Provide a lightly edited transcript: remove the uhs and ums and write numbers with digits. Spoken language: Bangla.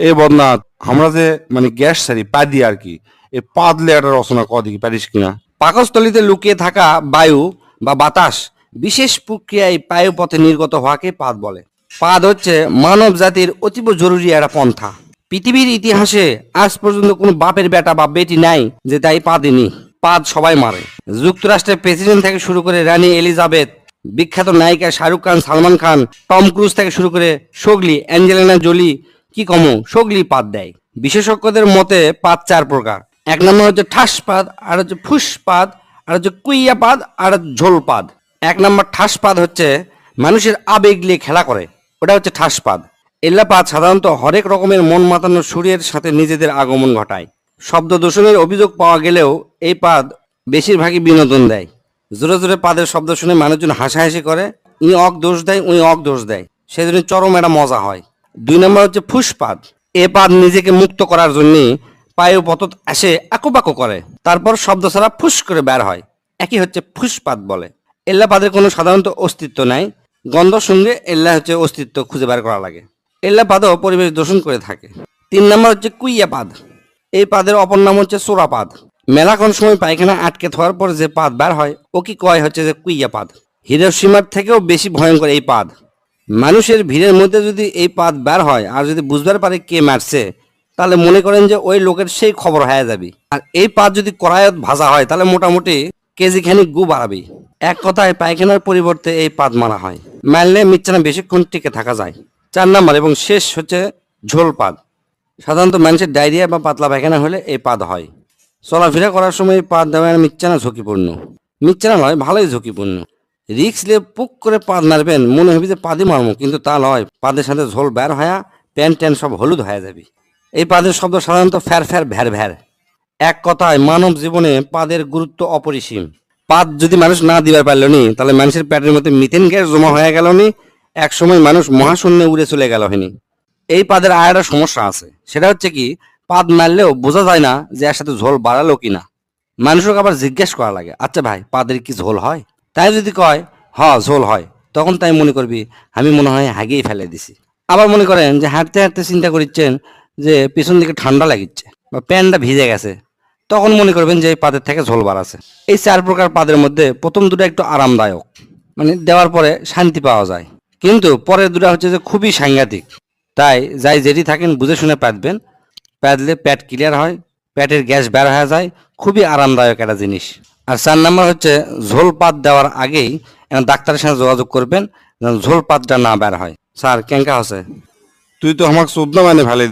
এই বদনাথ আমরা যে মানে গ্যাস সারি পা দিয়ে আর কি এই পাদলে একটা রচনা কদিকে পারিস কিনা। পাকস্থলীতে লুকিয়ে থাকা বায়ু বা বাতাস বিশেষ প্রক্রিয়ায় বায়ুপথে নির্গত হওয়াকে পাদ বলে। পাদ হচ্ছে মানব জাতির অতীব জরুরি একটা পন্থা। পৃথিবীর ইতিহাসে আজ পর্যন্ত কোনো বাপের বেটা বা বেটি নাই যে তাই পা দেনি। পাদ সবাই মারে। যুক্তরাষ্ট্রের প্রেসিডেন্ট থেকে শুরু করে রানী এলিজাবেথ, বিখ্যাত নায়িকা শাহরুখ খান, সালমান খান, টম ক্রুজ থেকে শুরু করে সোগলি, অ্যাঞ্জেলিনা জোলি, কি কমো সোগলি পাদ দেয়। বিশেষজ্ঞদের মতে পাদ চার প্রকার। এক নম্বর হচ্ছে ঠাস পাদ, আর হচ্ছে ফুস পাদ, আর হচ্ছে কুইয়া পাদ, আর হচ্ছে ঝোল পাদ। এক নম্বর ঠাস পাদ হচ্ছে মানুষের আবেগ নিয়ে খেলা করে, ওটা হচ্ছে ঠাস পাদ। এল্লা পাদ সাধারণত হরেক রকমের মন মাতানো সুরের সাথে নিজেদের আগমন ঘটায়। শব্দ দূষণের অভিযোগ পাওয়া গেলেও এই পাদ বেশিরভাগই বিনোদন দেয়। জোরে জোরে পাদের শব্দ শুনে মানুষজন হাসাহাসি করে, ই অক দোষ দেয়, উই অক দোষ দেয়, সেজন্য চরম একটা মজা হয়। দুই নম্বর হচ্ছে ফুসপাদ। এ পাদ নিজেকে মুক্ত করার জন্য পায়ে পতত আসে আকুপাকু করে, তারপর শব্দ ছাড়া ফুস করে বের হয়, একই হচ্ছে ফুসপাদ বলে। এল্লা পাদের কোনো সাধারণত অস্তিত্ব নাই, গন্ধ সঙ্গে এল্লা হচ্ছে অস্তিত্ব খুঁজে বের করা লাগে। এল্লা পাদও পরিবেশ দূষণ করে থাকে। তিন নম্বর হচ্ছে কুইয়া পাদ। এই পাদের অপর নাম হচ্ছে চোরা পাদ। মেলাক্ষণ সময় পায়খানা আটকে থাকার পর যে পাদ বের হয় ও কি কয় হচ্ছে যে কুইয়া পাদ। হিরোশিমার থেকেও বেশি ভয়ঙ্কর এই পাদ। মানুষের ভিড়ের মধ্যে যদি এই পাদ বের হয় আর যদি বুঝবার পারে কে মারছে, তাহলে মনে করেন যে ওই লোকের সেই খবর হয়ে যাবে। আর এই পাদ যদি কড়াইত ভাজা হয় তাহলে মোটামুটি কেজি খানিক গু বাড়াবে। এক কথায় পায়খানার পরিবর্তে এই পাদ মারা হয়, মারলে মিচ্ছানা বেশিক্ষণ টিকে থাকা যায়। চার নাম্বার এবং শেষ হচ্ছে ঝোল পাদ। সাধারণত মানুষের ডায়রিয়া বা পাতলা পায়খানা হলে এই পাদ হয়। চলাফেরা করার সময় এই পাদ দেওয়া মিচ্ছানা ঝুঁকিপূর্ণ। মিচ্ছানা নয়, ভালোই ঝুঁকিপূর্ণ। রিক্স নিয়ে পুক করে পাদ মারবেন, মনে হবে যে পাদই মারমো, কিন্তু তা নয়, পাদের সাথে ঝোল বের হয়া প্যান্ট ট্যান্ট সব হলুদ হয়ে যাবে। এই পাদের শব্দ সাধারণত ফ্যার ফ্যার ভ্যার ভ্যার। এক কথায় মানব জীবনে পাদের গুরুত্ব অপরিসীম। পাদ যদি মানুষ না দিবার পারল নি, তাহলে মানুষের পেটের মধ্যে মিথেন গ্যাস জমা হয়ে গেল নি, এক সময় মানুষ মহাশূন্যে উড়ে চলে গেল হয়নি। এই পাদের আর একটা সমস্যা আছে, সেটা হচ্ছে কি পাদ মারলেও বোঝা যায় না যে এর সাথে ঝোল বাড়ালো কিনা। মানুষকে আবার জিজ্ঞেস করা লাগে, আচ্ছা ভাই পাদের কি ঝোল হয়? তাই যদি কয় হ ঝোল হয়, তখন তাই মনে করবি আমি মনে হয় হাগিয়ে ফেলে দিছি। আবার মনে করেন যে হাঁটতে হাঁটতে চিন্তা করছেন যে পিছন দিকে ঠান্ডা লাগিচ্ছে বা প্যান্টটা ভিজে গেছে, তখন মনে করবেন যে এই পাদের থেকে ঝোল বাড়াছে। এই চার প্রকার পাদের মধ্যে প্রথম দুটো একটু আরামদায়ক, মানে দেওয়ার পরে শান্তি পাওয়া যায়, কিন্তু পরের দুটো হচ্ছে যে খুবই সাংঘাতিক। তাই যাই যেটি থাকেন বুঝে শুনে পাতবেন, পাতলে পেট ক্লিয়ার হয়, পেটের গ্যাস বের হয়ে যায়, খুবই আরামদায়ক একটা জিনিস। আর চার নাম্বার হচ্ছে ঝোল পাত দেওয়ার আগেই ডাক্তারের সাথে যোগাযোগ করবেন যেন ঝোল পাতটা না বের হয়। স্যার কেঙ্কা হচ্ছে? তুই তো আমাকে চোদ্দ মানে ভালো